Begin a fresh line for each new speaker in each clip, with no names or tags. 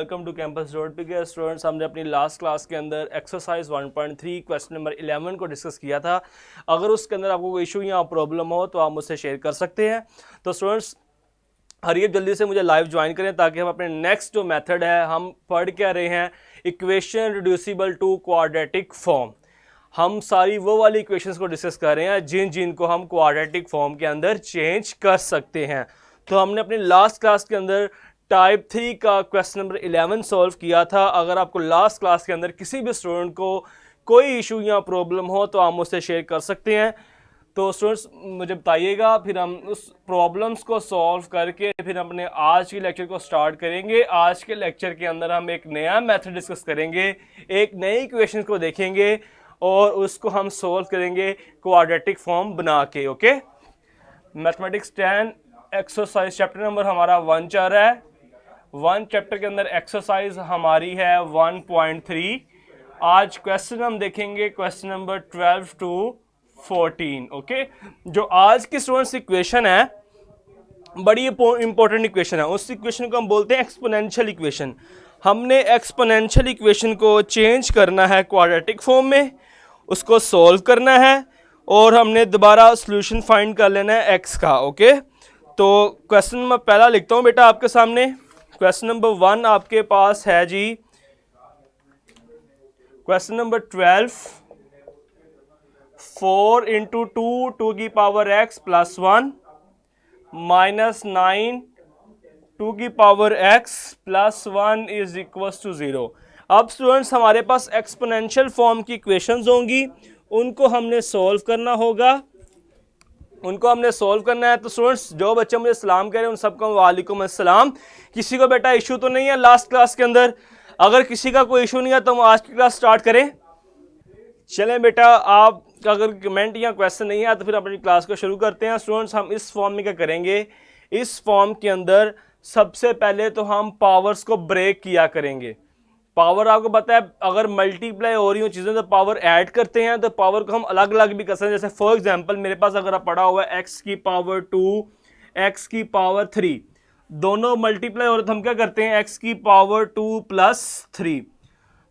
Welcome to campus road पे। के students, हमने अपनी लास्ट क्लास के अंदर एक्सरसाइज 1.3 क्वेश्चन नंबर 11 को डिस्कस किया था। अगर उसके अंदर आपको कोई इशू या प्रॉब्लम हो तो आप मुझसे शेयर कर सकते हैं। तो स्टूडेंट्स, हरिए जल्दी से मुझे लाइव ज्वाइन करें ताकि हम अपने नेक्स्ट जो मेथड है, हम पढ़ क्या रहे हैं, equation reducible to quadratic form. हम सारी वो वाली इक्वेशंस को डिस्कस कर रहे हैं जिनको हम क्वाड्रेटिक फॉर्म के अंदर चेंज कर सकते हैं। तो हमने अपनी लास्ट क्लास के अंदर टाइप 3 का क्वेश्चन नंबर 11 सॉल्व किया था। अगर आपको लास्ट क्लास के अंदर किसी भी स्टूडेंट को कोई इशू या प्रॉब्लम हो तो आप मुझसे शेयर कर सकते हैं। तो स्टूडेंट्स मुझे बताइएगा, फिर हम उस प्रॉब्लम्स को सॉल्व करके फिर अपने आज के लेक्चर को स्टार्ट करेंगे। आज के लेक्चर के अंदर हम एक नया मेथड डिस्कस करेंगे, एक नई इक्वेशन को देखेंगे और उसको हम सॉल्व करेंगे क्वाड्रेटिक फॉर्म बना के। Okay, mathematics 10 exercise chapter number हमारा 1 चल रहा है। 1 चैप्टर के अंदर एक्सरसाइज हमारी है 1.3। आज क्वेश्चन हम देखेंगे क्वेश्चन नंबर 12 टू 14। ओके, जो आज की स्टूडेंट्स इक्वेशन है बड़ी इंपॉर्टेंट इक्वेशन है। उस इक्वेशन को हम बोलते हैं एक्सपोनेंशियल इक्वेशन। हमने एक्सपोनेंशियल इक्वेशन को चेंज करना है क्वाड्रेटिक फॉर्म में, उसको सॉल्व करना है और हमने दोबारा सॉल्यूशन फाइंड कर लेना है एक्स का। ओके, तो क्वेश्चन मैं पहला लिखता हूं बेटा आपके सामने। क्वेश्चन नंबर 1 आपके पास है जी, क्वेश्चन नंबर 12, 4 इंटू 2 की पावर x प्लस 1 माइनस 9 2 की power x plus 1 is equal to 0। अब स्टूडेंट्स हमारे पास एक्सपोनेंशियल फॉर्म की इक्वेशंस होंगी, उनको हमने सॉल्व करना होगा, उनको हमने सॉल्व करना है। तो स्टूडेंट्स जो बच्चे मुझे सलाम कह रहे हैं उन सबको वालेकुम अस्सलाम। किसी को बेटा इशू तो नहीं है लास्ट क्लास के अंदर? अगर किसी का कोई इशू नहीं है तो हम आज की क्लास स्टार्ट करें। चलें बेटा, आप अगर कमेंट या क्वेश्चन नहीं है तो फिर अपनी क्लास को शुरू करते हैं। स्टूडेंट्स, हम इस फॉर्म में क्या करेंगे, इस फॉर्म के अंदर सबसे पहले तो हम पावर्स को ब्रेक किया करेंगे। पावर आपको पता है अगर मल्टीप्लाई हो रही हो चीज़ें तो पावर ऐड करते हैं, तो पावर को हम अलग अलग भी कर सकते हैं। जैसे फॉर एग्जांपल मेरे पास अगर आप पढ़ा हुआ है एक्स की पावर 2 एक्स की पावर 3, दोनों मल्टीप्लाई हो रहे तो हम क्या करते हैं एक्स की पावर 2 प्लस 3।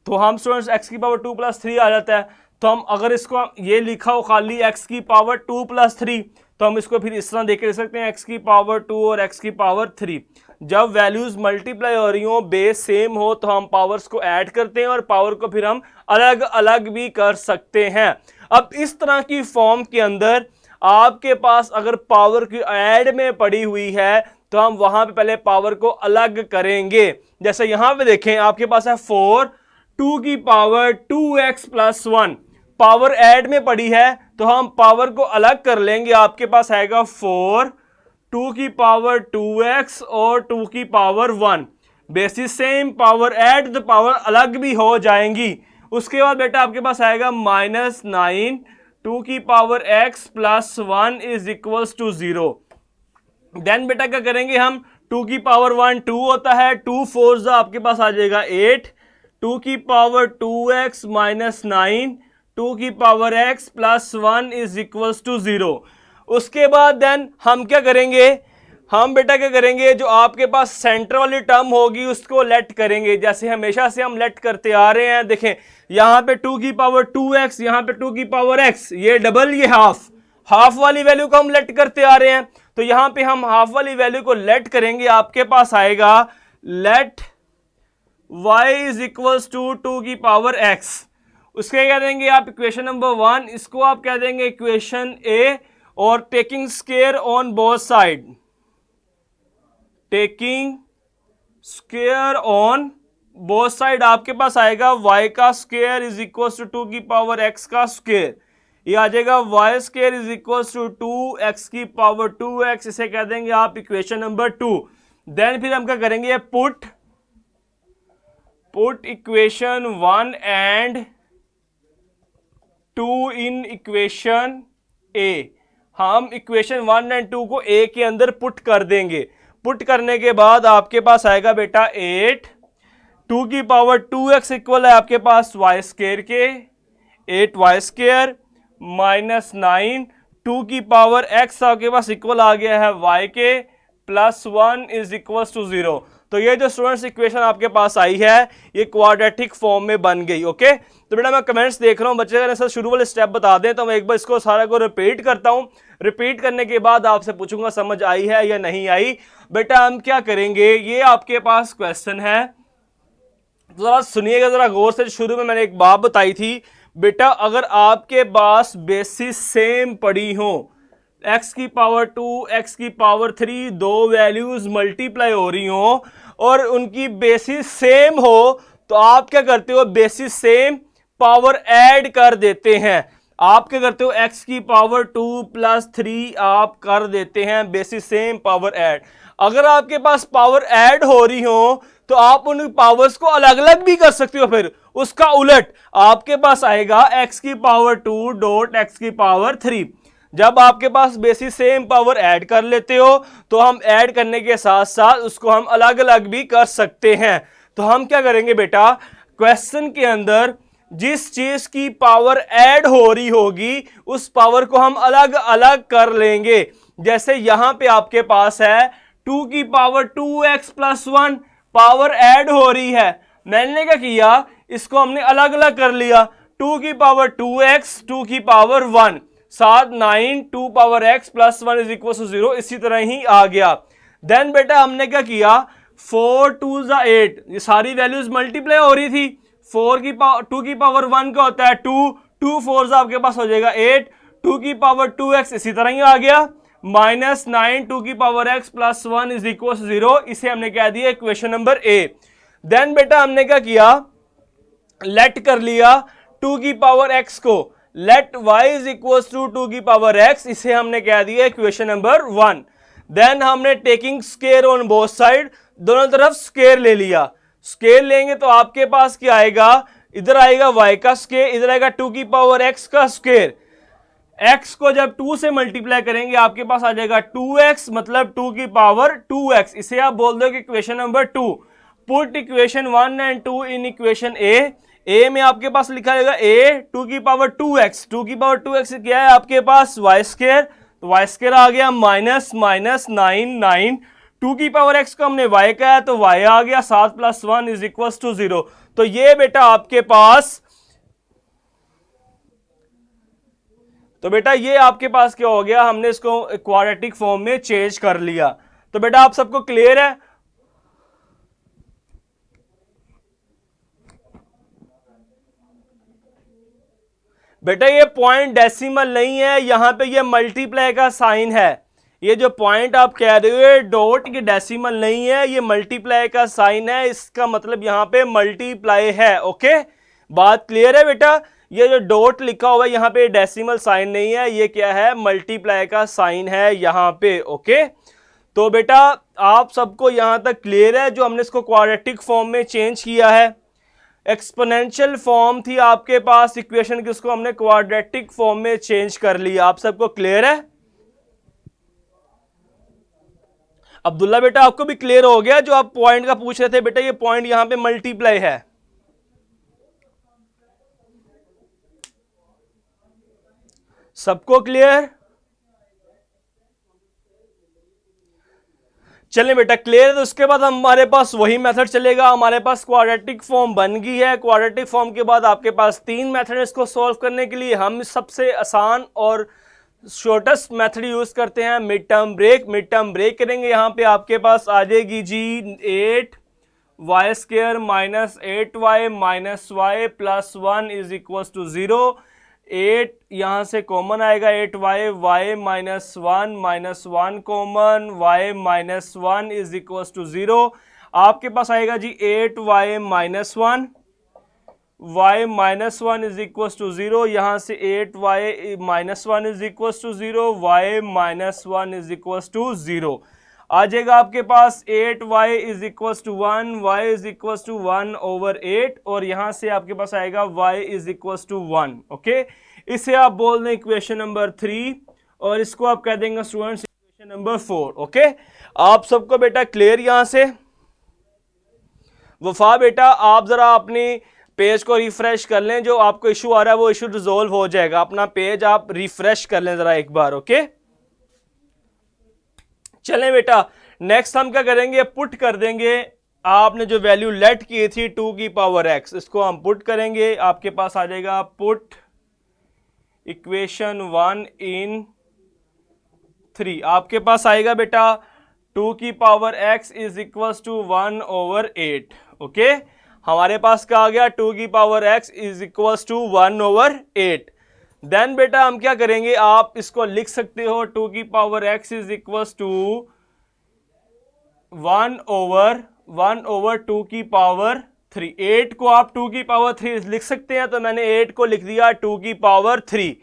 तो हम स्टूडेंट्स एक्स की पावर 2 प्लस 3 आ जाता है। तो हम अगर इसको ये लिखा हो खाली एक्स की पावर 2 प्लस 3 तो हम इसको फिर इस तरह देख के लिख सकते हैं एक्स की पावर 2 और एक्स की पावर 3। जब वैल्यूज मल्टीप्लाई हो रही हो, बेस सेम हो, तो हम पावर्स को ऐड करते हैं और पावर को फिर हम अलग अलग भी कर सकते हैं। अब इस तरह की फॉर्म के अंदर आपके पास अगर पावर की ऐड में पड़ी हुई है तो हम वहां पे पहले पावर को अलग करेंगे। जैसे यहां पे देखें आपके पास है 4 2 की power 2x plus 1, power add में पड़ी है तो हम पावर को अलग कर लेंगे। आपके पास आएगा 4 2 की पावर 2x और 2 की power 1, basis same, power add तो पावर अलग भी हो जाएंगी। उसके बाद बेटा आपके पास आएगा माइनस 9 2 की power x plus 1 is equal to 0। Then बेटा क्या करेंगे हम, 2 की पावर 1 2 होता है, 2 4 आपके पास आ जाएगा 8, 2 की पावर 2x माइनस 9 2 की power x plus 1 is equal to 0। उसके बाद देन हम क्या करेंगे, हम बेटा क्या करेंगे, जो आपके पास सेंटर वाली टर्म होगी उसको लेट करेंगे, जैसे हमेशा से हम लेट करते आ रहे हैं। देखें यहां पे 2 की पावर 2x, यहां पे 2 की पावर x, ये डबल, ये हाफ वाली वैल्यू को हम लेट करते आ रहे हैं। तो यहां पे हम हाफ वाली वैल्यू को लेट करेंगे, आपके पास आएगा let y is equal to 2 की पावर x। उसके क्या देंगे आप इक्वेशन नंबर 1, इसको आप क्या देंगे इक्वेशन a, और taking square on both side, taking square on both side आपके पास आएगा y का स्क्वायर इज इक्वल टू 2 की पावर x का स्क्वायर। ये आ जाएगा y square is equal to 2x की पावर 2x, इसे कह देंगे आप इक्वेशन नंबर 2। देन फिर हम क्या करेंगे, put equation 1 and 2 in equation a। हम इक्वेशन 1 एंड 2 को a के अंदर पुट कर देंगे। पुट करने के बाद आपके पास आएगा बेटा 8 2 की पावर 2x इक्वल है आपके पास y स्क्वायर के, 8y स्क्वायर माइनस 9 2 की पावर x आपके पास इक्वल आ गया है y के प्लस 1 इज इक्वल टू 0। तो ये जो स्टूडेंट्स इक्वेशन आपके पास आई है ये क्वाड्रेटिक फॉर्म में बन गई। ओके, तो बेटा मैं कमेंट्स देख रहा हूँ बच्चे अगर सर शुरू वाले स्टेप बता दें तो मैं एक बार इसको सारा को रिपीट करता हूँ। रिपीट करने के बाद आपसे पूछूंगा समझ आई है या नहीं आई। बेटा हम क्या करेंगे, ये आपके पास क्वेश्चन है, तो जरा सुनिएगा जरा गौर से। शुरू में मैंने एक बात बताई थी बेटा, अगर आपके पास बेसिस सेम पड़ी हो, x की पावर 2 x की पावर 3 दो वैल्यूज मल्टीप्लाई हो रही हो और उनकी बेसिस सेम हो, तो आप क्या करते हो, बेसिस सेम पावर ऐड कर देते हैं। आप क्या करते हो, x की पावर 2 प्लस 3 आप कर देते हैं बेसिस सेम पावर ऐड। अगर आपके पास पावर ऐड हो रही हो तो आप उन पावर्स को अलग अलग भी कर सकते हो। फिर उसका उलट आपके पास आएगा x की पावर 2 डॉट x की पावर 3। जब आपके पास बेसिस सेम पावर ऐड कर लेते हो तो हम ऐड करने के साथ साथ उसको हम अलग अलग भी कर सकते हैं। तो हम क्या करेंगे बेटा, क्वेश्चन के अंदर जिस चीज की पावर ऐड हो रही होगी उस पावर को हम अलग अलग कर लेंगे। जैसे यहां पे आपके पास है 2 की power 2x plus 1 power add हो रही है, मैंने क्या किया, इसको हमने अलग अलग कर लिया। 2 की पावर 2x 2 की power 1 7 9 2 power x plus 1 is equal to 0, इसी तरह ही आ गया। देन बेटा हमने क्या किया, 4 2 8, ये सारी वैल्यूज मल्टीप्लाई हो रही थी। 4 की पावर 2 की पावर 1 का होता है 2 2 4 आपके पास हो जाएगा 8, 2 की पावर 2x इसी तरह ही आ गया, माइनस 9 2 की power x plus 1 is equal to 0, इसे हमने कह दिया इक्वेशन नंबर ए। देन बेटा हमने क्या किया, लेट कर लिया 2 की पावर x को, let y is equal to 2 की पावर x, इसे हमने कह दिया इक्वेशन नंबर 1। देन हमने taking square on both side, दोनों तरफ स्केयर ले लिया। स्केयर लेंगे तो आपके पास क्या आएगा, इधर आएगा y का स्केयर, इधर आएगा 2 की पावर x का स्केयर। x को जब 2 से मल्टीप्लाई करेंगे आपके पास आ जाएगा 2x, मतलब 2 की पावर 2x, इसे आप बोल दो कि equation number 2। Put equation 1 and 2 in equation A में आपके पास लिखा रहेगा a 2 की पावर 2x, 2 की पावर 2x क्या है आपके पास y स्केयर, तो y स्केयर आ गया माइनस माइनस 9 9, 2 की पावर x को हमने y का है तो y आ गया 7 प्लस 1 इज इक्वल टू 0। तो ये बेटा आपके पास, तो बेटा ये आपके पास क्या हो गया, हमने इसको क्वाड्रेटिक फॉर्म में चेंज कर लिया। तो बेटा आप सबको क्लियर है। बेटा ये पॉइंट डेसिमल नहीं है, यहां पे ये मल्टीप्लाई का साइन है। ये जो पॉइंट आप कह रहे हो डॉट, ये डेसिमल नहीं है, ये मल्टीप्लाई का साइन है, इसका मतलब यहां पे मल्टीप्लाई है। ओके, बात क्लियर है बेटा। ये जो डॉट लिखा हुआ है यहाँ पे डेसिमल साइन नहीं है, ये क्या है, मल्टीप्लाई का साइन है यहाँ पे। ओके, तो बेटा आप सबको यहां तक क्लियर है। जो हमने इसको क्वाड्रेटिक फॉर्म में चेंज किया है, एक्सपोनेंशियल फॉर्म थी आपके पास इक्वेशन की, उसको हमने क्वाड्रेटिक फॉर्म में चेंज कर लिया। आप सबको क्लियर है। अब्दुल्ला बेटा आपको भी क्लियर हो गया, जो आप पॉइंट का पूछ रहे थे बेटा, ये पॉइंट यहां पे मल्टीप्लाई है। सबको क्लियर। चलिए बेटा क्लियर है। तो उसके बाद हमारे पास वही मेथड चलेगा। हमारे पास क्वाड्रेटिक फॉर्म बन गई है। क्वाड्रेटिक फॉर्म के बाद आपके पास 3 मेथड है इसको सॉल्व करने के लिए। हम सबसे आसान और शॉर्टेस्ट मेथड यूज करते हैं, mid term break. Mid term break करेंगे, यहाँ पे आपके पास आ जाएगी जी 8y square minus 8y minus y plus 1 is equal to 0। 8 यहाँ से कॉमन आएगा, 8y, y minus 1 minus 1 common, y minus 1 is equal to 0। आपके पास आएगा जी 8y minus 1, y minus 1 is equal to 0। यहाँ से 8y minus 1 is equal to 0, y minus 1 is equal to 0। आ जाएगा आपके पास 8y is equal to 1, y is equal to 1 over 8, और यहाँ से आपके पास आएगा y is equal to 1। Okay, इसे आप बोल दें इक्वेशन नंबर 3 और इसको आप कह देंगे स्टूडेंट्स इक्वेशन नंबर 4। ओके, आप सबको बेटा क्लियर यहाँ से। वफा बेटा आप जरा अपनी पेज को रिफ्रेश कर लें, जो आपको इशू आ रहा है वो इशू रिजोल्व हो जाएगा। अपना पेज आप रिफ्रेश कर लें जरा एक बार। ओके, चलें बेटा नेक्स्ट हम क्या करेंगे, पुट कर देंगे आपने जो वैल्यू लेट की थी 2 की पावर x, इसको हम पुट करेंगे, आपके पास आ जाएगा पुट इक्वेशन 1 इन 3, आपके पास आएगा बेटा 2 की power x is equal to 1/8। Okay, हमारे पास क्या आ गया, 2 की power x is equal to 1/8। Then बेटा हम क्या करेंगे, आप इसको लिख सकते हो 2 की power x is equal to 1/2 की पावर 3। 8 को आप 2 की पावर 3 लिख सकते हैं, तो मैंने 8 को लिख दिया 2 की पावर 3।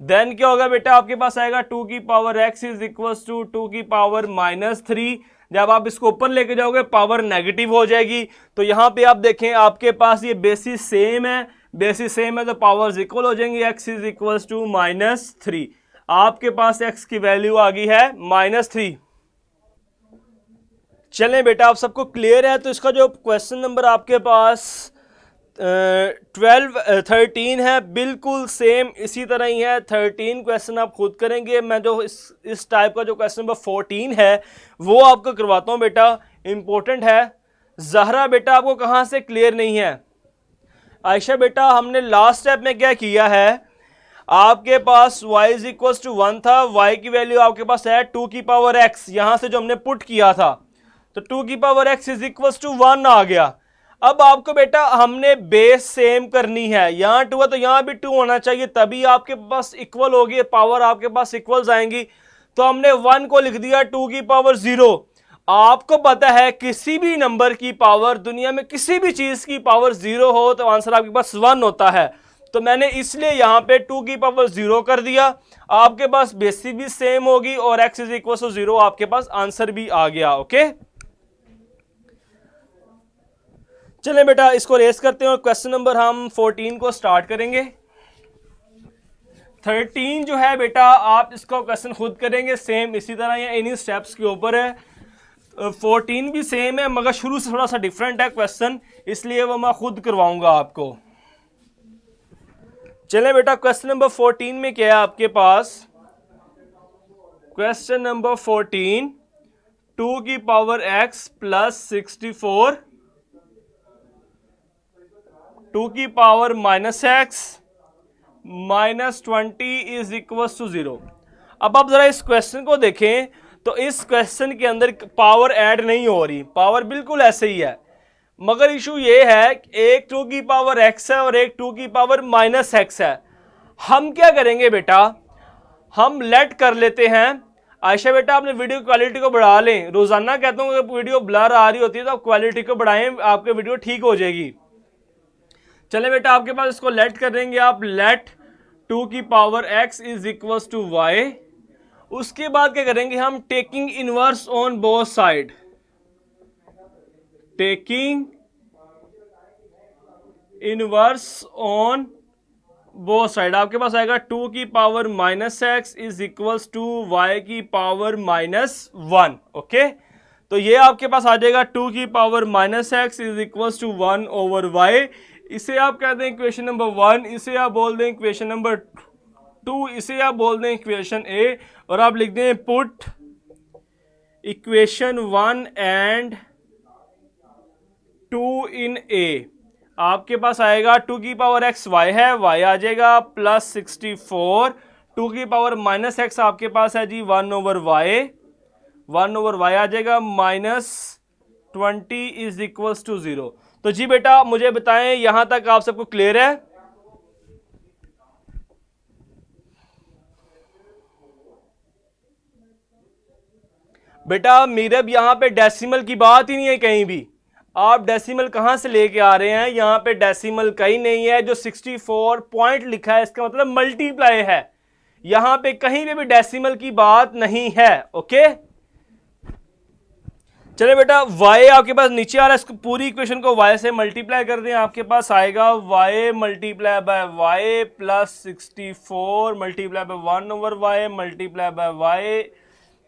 देन क्या होगा बेटा, आपके पास आएगा 2 की power x is equal to 2 की पावर -3। जब आप इसको ऊपर लेके जाओगे पावर नेगेटिव हो जाएगी। तो यहां पे आप देखें आपके पास ये बेसिस सेम है, बेसिस सेम है तो पावर्स इक्वल हो जाएंगी, x इज इक्वल टू -3। आपके पास x की वैल्यू आ गई है -3। चलें बेटा, आप सबको क्लियर है। तो इसका जो क्वेश्चन नंबर आपके पास 13 है, बिल्कुल सेम इसी तरह ही है। 13 क्वेश्चन आप खुद करेंगे, मैं जो इस टाइप का जो क्वेश्चन नंबर 14 है वो आपको करवाता हूँ बेटा, इंपॉर्टेंट है। जहरा बेटा आपको कहाँ से क्लियर नहीं है? आयशा बेटा हमने लास्ट स्टेप में क्या किया है, आपके पास y इज इक्वल टू 1 था, y की वैल्यू आपके पास है 2 की पावर x, यहां से जो हमने पुट किया था तो 2 की power x is equal to 1 आ गया। अब आपको बेटा हमने बेस सेम करनी है, यहां 2 है तो यहां भी 2 होना चाहिए, तभी आपके पास इक्वल होगी, पावर आपके पास इक्वल्स आएंगी। तो हमने 1 को लिख दिया 2 की पावर 0। आपको पता है किसी भी नंबर की पावर, दुनिया में किसी भी चीज की पावर 0 हो तो आंसर आपके पास 1 होता है। तो मैंने इसलिए यहां पे 2 की पावर 0 कर दिया, आपके पास बेसिस भी सेम होगी और x इज इक्वल टू 0, आपके पास आंसर भी आ गया। ओके, चलें बेटा इसको रेस करते हैं और क्वेश्चन नंबर हम 14 को स्टार्ट करेंगे। 13 जो है बेटा आप इसको क्वेश्चन खुद करेंगे, सेम इसी तरह या इन्हीं स्टेप्स के ऊपर है। 14 भी सेम है मगर शुरू से थोड़ा सा डिफरेंट है क्वेश्चन, इसलिए वो मैं खुद करवाऊंगा आपको। चलें बेटा क्वेश्चन नंबर 14 में क्या है आपके पास, क्वेश्चन नंबर 14, 2 की पावर x प्लस 64, 2 की power -x minus 20 is equal to 0। अब आप जरा इस क्वेश्चन को देखें तो इस क्वेश्चन के अंदर पावर ऐड नहीं हो रही, पावर बिल्कुल ऐसे ही है, मगर इशू ये है कि एक 2 की पावर x है और एक 2 की पावर -x है। हम क्या करेंगे बेटा, हम लेट कर लेते हैं। आयशा बेटा आपने वीडियो क्वालिटी को बढ़ा लें, रोजाना कहता हूं कि वीडियो ब्लर आ रही होती है तो आप क्वालिटी को बढ़ाएं, आपकी वीडियो ठीक हो जाएगी। चले बेटा आपके पास इसको लेट करेंगे आप, लेट 2 की power x is equal to y। उसके बाद क्या करेंगे हम, taking inverse on both side, taking inverse on both side, आपके पास आएगा 2 की power -x is equal to y की पावर -1। ओके, तो ये आपके पास आ जाएगा 2 की power -x is equal to 1/y। इसे आप कहते हैं इक्वेशन नंबर 1, इसे आप बोल दें इक्वेशन नंबर 2, इसे आप बोल दें इक्वेशन ए, और आप लिख दें पुट इक्वेशन 1 एंड 2 इन ए। आपके पास आएगा 2 की पावर x y है, y आ जाएगा प्लस 64, 2 की पावर -x आपके पास है जी 1/y, 1/y आ जाएगा -20 इज इक्वल टू 0। तो जी बेटा मुझे बताएं यहां तक आप सबको क्लियर है? बेटा मीरब यहां पे डेसिमल की बात ही नहीं है कहीं भी, आप डेसिमल कहां से लेके आ रहे हैं, यहां पे डेसिमल कहीं नहीं है। जो 64 पॉइंट लिखा है इसका मतलब मल्टीप्लाई है, यहां पे कहीं पे भी डेसिमल की बात नहीं है। ओके, चलिए बेटा y आपके पास नीचे आ रहा है, इसको पूरी इक्वेशन को y से मल्टीप्लाई कर दें, आपके पास आएगा y multiply by y plus 64 multiply by 1/y multiply by y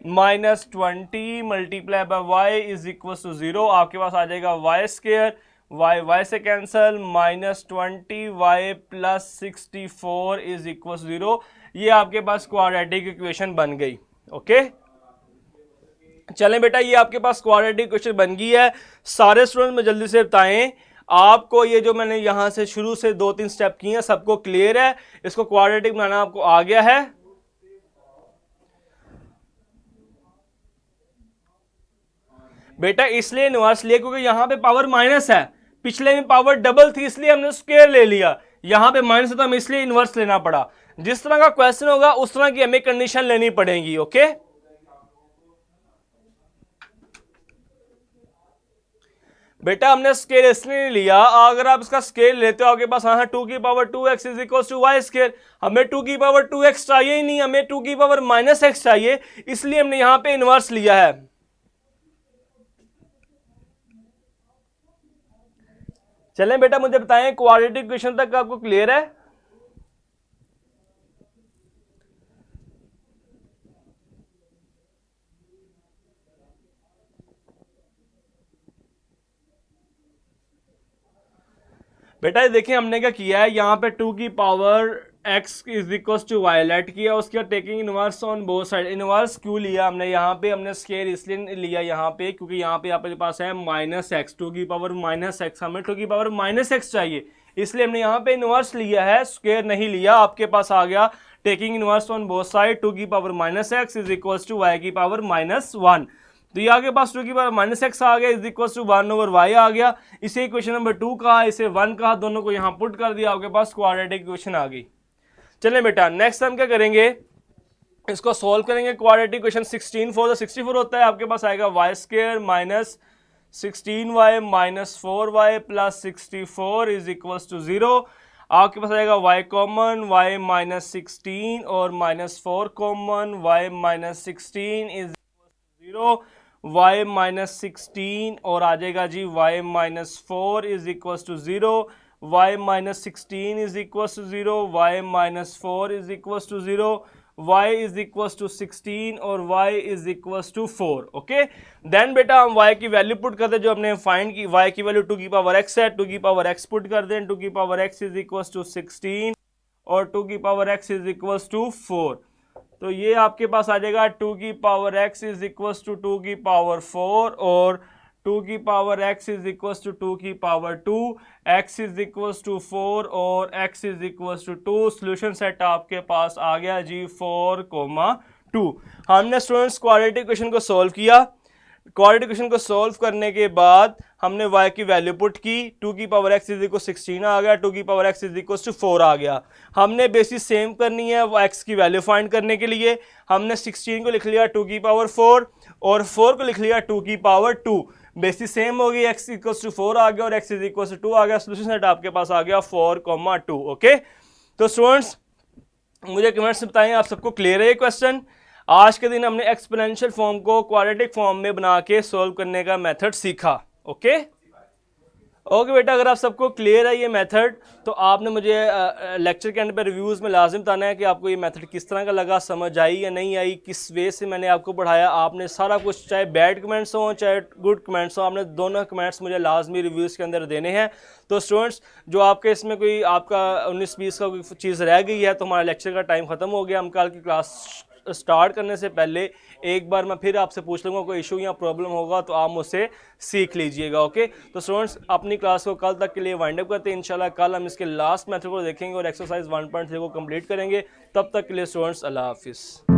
minus 20 multiply by y is equal to 0। आपके पास आ जाएगा y स्क्वायर, y से cancel, -20y plus 64 is equal to 0। ये आपके पास क्वाड्रेटिक इक्वेशन बन गई। ओके, चलें बेटा, ये आपके पास क्वाड्रेटिक क्वेश्चन बन गई है। सारे स्टूडेंट में जल्दी से बताएं आपको ये जो मैंने यहां से शुरू से 2-3 स्टेप किए हैं सबको क्लियर है? इसको क्वाड्रेटिक बनाना आपको आ गया है? बेटा इसलिए इनवर्स लिया क्योंकि यहां पे पावर माइनस है, पिछले में पावर डबल थी इसलिए हमने स्क्वायर ले लिया, यहां पे माइनस है तो हमें इसलिए इनवर्स लेना पड़ा। जिस तरह का क्वेश्चन होगा उस तरह की हमें कंडीशन लेनी पड़ेगी। ओके बेटा, हमने स्केल इसलिए नहीं लिया, अगर आप इसका स्केल लेते हो आपके पास हाँ 2 की power 2x is equal to y scale, हमें 2 की पावर 2x चाहिए ही नहीं, हमें 2 की पावर माइनस x चाहिए, इसलिए हमने यहां पे इनवर्स लिया है। चलें बेटा, मुझे बताएं क्वाड्रेटिक इक्वेशन तक आपको क्लियर है? बेटा देखिए हमने क्या किया है, यहाँ पे 2 की power x is equal to y let किया, उसके बाद taking inverse on both side. Inverse क्यों लिया हमने यहाँ पे? हमने स्केयर इसलिए लिया यहाँ पे क्योंकि यहाँ पे आपके पास है माइनस एक्स, 2 की पावर माइनस एक्स, हमें 2 की पावर माइनस एक्स चाहिए, इसलिए हमने यहाँ पे इनवर्स लिया है, स्केयर नहीं लिया। आपके पास आ गया taking inverse on both side 2 की power minus x is equal to y की पावर माइनस 1। तो ये आपके पास 2 की पावर माइनस एक्स आ गया is equal to 1 over Y आ गया। इसे इक्वेशन नंबर 2 कहा, इसे 1 कहा, दोनों को यहाँ पुट कर दिया, आपके पास क्वाड्रेटिक इक्वेशन आ गई। चलें बेटा नेक्स्ट हम क्या करेंगे, इसको सॉल्व करेंगे। क्वाड्रेटिक इक्वेशन 16 64 होता है, आपके पास आएगा y square minus 16y minus 4y plus 64 is equal to 0। आपके पास आएगा y कॉमन, y माइनस 16 और minus 4 common, y minus 16 is 0, y minus 16 और आ जाएगा जी y minus 4 is equal to 0, y minus 16 is equal to 0, y minus 4 is equal to 0, y is equal to 16 और y is equal to 4। Okay then बेटा हम y की value put करते हैं जो हमने फाइंड की, y की वैल्यू 2 की पावर x है, 2 की पावर x पुट कर दें, 2 की power x is equal to 16 और 2 की power x is equal to 4। तो ये आपके पास आ जाएगा 2 की power x is equal to 2 की पावर 4 और 2 की power x is equal to 2 की power 2, x is equal to 4 और x is equal to 2। Solution set आपके पास आ गया जी 4,2। हमने स्टूडेंट्स क्वाड्रेटिक इक्वेशन को सॉल्व किया। क्वाड्रेटिक इक्वेशन को सॉल्व करने के बाद हमने y की वैल्यू पुट की, 2 की पावर x इज इक्वल 16 आ गया, 2 की power x is equal to 4 आ गया। हमने बेसिस सेम करनी है x की वैल्यू फाइंड करने के लिए, हमने 16 को लिख लिया 2 की पावर 4 और 4 को लिख लिया 2 की पावर 2, बेसिस सेम हो गई, x इक्वल टू 4 आ गया और x इज इक्वल टू 2 आ गया। सोल्यूशन सेट आपके पास आ गया 4,2। ओके तो स्टूडेंट्स मुझे कमेंट्स में बताएं आप सबको क्लियर है ये क्वेश्चन? आज के दिन हमने एक्सपोनेंशियल फॉर्म को क्वाड्रेटिक फॉर्म में बना के सॉल्व करने का मेथड सीखा। ओके बेटा, अगर आप सबको क्लियर है ये मेथड तो आपने मुझे लेक्चर के एंड पे रिव्यूज़ में लाजिम बताना है कि आपको ये मेथड किस तरह का लगा, समझ आई या नहीं आई, किस वे से मैंने आपको पढ़ाया। आपने सारा कुछ, चाहे बैड कमेंट्स हों चाहे गुड कमेंट्स हों, आपने दोनों कमेंट्स मुझे लाजमी रिव्यूज़ के अंदर देने हैं। तो स्टूडेंट्स जो आपके इसमें कोई आपका 19-20 का कोई चीज़ रह गई है तो हमारा लेक्चर का टाइम ख़त्म हो गया। हम कल की क्लास स्टार्ट करने से पहले एक बार मैं फिर आपसे पूछ लूँगा, कोई इशू या प्रॉब्लम होगा तो आप मुझसे सीख लीजिएगा। ओके तो स्टूडेंट्स अपनी क्लास को कल तक के लिए वाइंड अप करते हैं। इंशाल्लाह कल हम इसके लास्ट मेथड को देखेंगे और एक्सरसाइज 1.3 को कंप्लीट करेंगे। तब तक के लिए स्टूडेंट्स अल्लाह हाफिज़।